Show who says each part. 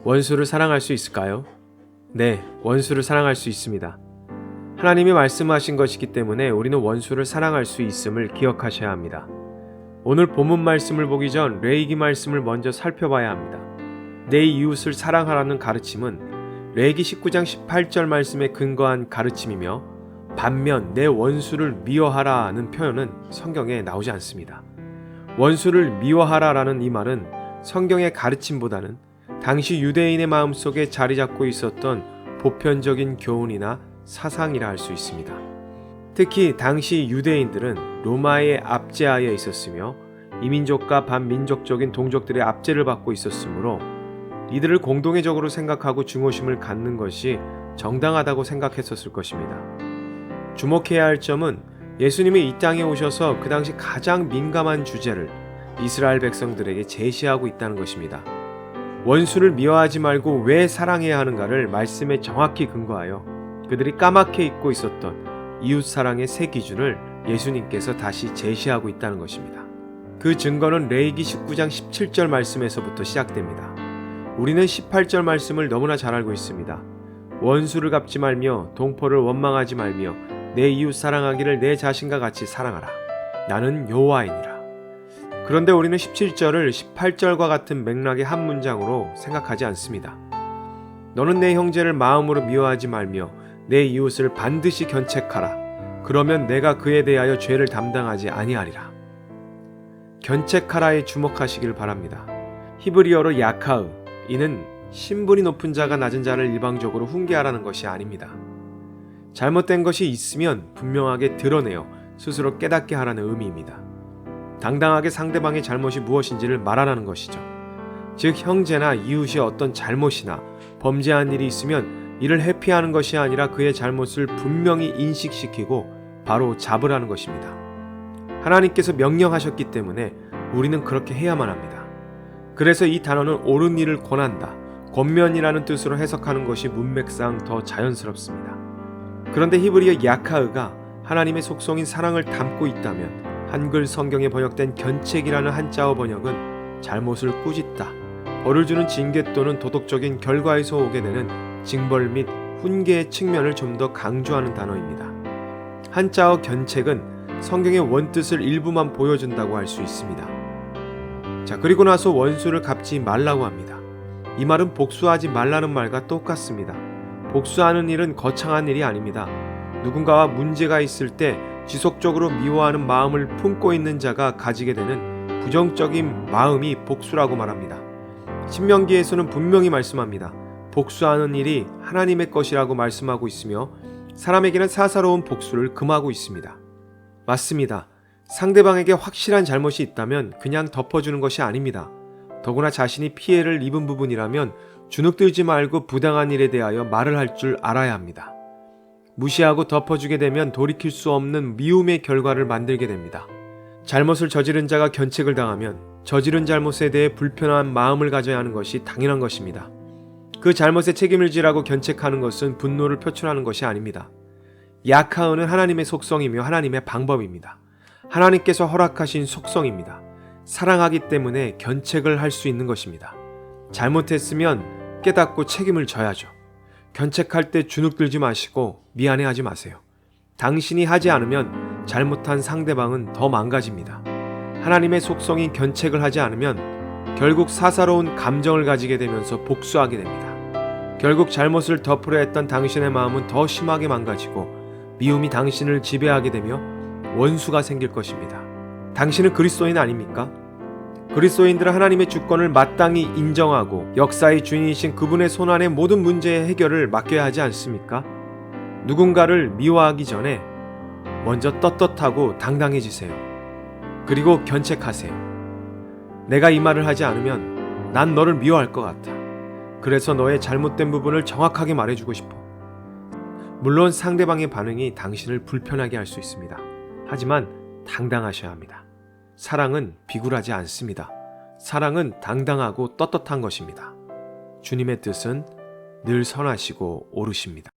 Speaker 1: 원수를 사랑할 수 있을까요? 네, 원수를 사랑할 수 있습니다. 하나님이 말씀하신 것이기 때문에 우리는 원수를 사랑할 수 있음을 기억하셔야 합니다. 오늘 본문 말씀을 보기 전 레위기 말씀을 먼저 살펴봐야 합니다. 내 이웃을 사랑하라는 가르침은 레위기 19장 18절 말씀에 근거한 가르침이며 반면 내 원수를 미워하라는 표현은 성경에 나오지 않습니다. 원수를 미워하라라는 이 말은 성경의 가르침보다는 당시 유대인의 마음속에 자리 잡고 있었던 보편적인 교훈이나 사상이라 할 수 있습니다. 특히 당시 유대인들은 로마의 압제하에 있었으며 이민족과 반민족적인 동족들의 압제를 받고 있었으므로 이들을 공동체적으로 생각하고 중요심을 갖는 것이 정당하다고 생각했었을 것입니다. 주목해야 할 점은 예수님이 이 땅에 오셔서 그 당시 가장 민감한 주제를 이스라엘 백성들에게 제시하고 있다는 것입니다. 원수를 미워하지 말고 왜 사랑해야 하는가를 말씀에 정확히 근거하여 그들이 까맣게 잊고 있었던 이웃사랑의 새 기준을 예수님께서 다시 제시하고 있다는 것입니다. 그 증거는 레위기 19장 17절 말씀에서부터 시작됩니다. 우리는 18절 말씀을 너무나 잘 알고 있습니다. 원수를 갚지 말며 동포를 원망하지 말며 내 이웃 사랑하기를 내 자신과 같이 사랑하라. 나는 여호와이니라. 그런데 우리는 17절을 18절과 같은 맥락의 한 문장으로 생각하지 않습니다. 너는 내 형제를 마음으로 미워하지 말며 내 이웃을 반드시 견책하라. 그러면 내가 그에 대하여 죄를 담당하지 아니하리라. 견책하라에 주목하시길 바랍니다. 히브리어로 야카으, 이는 신분이 높은 자가 낮은 자를 일방적으로 훈계하라는 것이 아닙니다. 잘못된 것이 있으면 분명하게 드러내어 스스로 깨닫게 하라는 의미입니다. 당당하게 상대방의 잘못이 무엇인지를 말하라는 것이죠. 즉 형제나 이웃이 어떤 잘못이나 범죄한 일이 있으면 이를 회피하는 것이 아니라 그의 잘못을 분명히 인식시키고 바로 잡으라는 것입니다. 하나님께서 명령하셨기 때문에 우리는 그렇게 해야만 합니다. 그래서 이 단어는 옳은 일을 권한다, 권면이라는 뜻으로 해석하는 것이 문맥상 더 자연스럽습니다. 그런데 히브리어 야카으가 하나님의 속성인 사랑을 담고 있다면 한글 성경에 번역된 견책이라는 한자어 번역은 잘못을 꾸짖다, 벌을 주는 징계 또는 도덕적인 결과에서 오게 되는 징벌 및 훈계의 측면을 좀 더 강조하는 단어입니다. 한자어 견책은 성경의 원뜻을 일부만 보여준다고 할 수 있습니다. 자, 그리고 나서 원수를 갚지 말라고 합니다. 이 말은 복수하지 말라는 말과 똑같습니다. 복수하는 일은 거창한 일이 아닙니다. 누군가와 문제가 있을 때 지속적으로 미워하는 마음을 품고 있는 자가 가지게 되는 부정적인 마음이 복수라고 말합니다. 신명기에서는 분명히 말씀합니다. 복수하는 일이 하나님의 것이라고 말씀하고 있으며 사람에게는 사사로운 복수를 금하고 있습니다. 맞습니다. 상대방에게 확실한 잘못이 있다면 그냥 덮어주는 것이 아닙니다. 더구나 자신이 피해를 입은 부분이라면 주눅들지 말고 부당한 일에 대하여 말을 할 줄 알아야 합니다. 무시하고 덮어주게 되면 돌이킬 수 없는 미움의 결과를 만들게 됩니다. 잘못을 저지른 자가 견책을 당하면 저지른 잘못에 대해 불편한 마음을 가져야 하는 것이 당연한 것입니다. 그 잘못에 책임을 지라고 견책하는 것은 분노를 표출하는 것이 아닙니다. 야카은은 하나님의 속성이며 하나님의 방법입니다. 하나님께서 허락하신 속성입니다. 사랑하기 때문에 견책을 할 수 있는 것입니다. 잘못했으면 깨닫고 책임을 져야죠. 견책할 때 주눅들지 마시고 미안해하지 마세요. 당신이 하지 않으면 잘못한 상대방은 더 망가집니다. 하나님의 속성인 견책을 하지 않으면 결국 사사로운 감정을 가지게 되면서 복수하게 됩니다. 결국 잘못을 덮으려 했던 당신의 마음은 더 심하게 망가지고 미움이 당신을 지배하게 되며 원수가 생길 것입니다. 당신은 그리스도인 아닙니까? 그리스도인들은 하나님의 주권을 마땅히 인정하고 역사의 주인이신 그분의 손안에 모든 문제의 해결을 맡겨야 하지 않습니까? 누군가를 미워하기 전에 먼저 떳떳하고 당당해지세요. 그리고 견책하세요. 내가 이 말을 하지 않으면 난 너를 미워할 것 같아. 그래서 너의 잘못된 부분을 정확하게 말해주고 싶어. 물론 상대방의 반응이 당신을 불편하게 할 수 있습니다. 하지만 당당하셔야 합니다. 사랑은 비굴하지 않습니다. 사랑은 당당하고 떳떳한 것입니다. 주님의 뜻은 늘 선하시고 옳으십니다.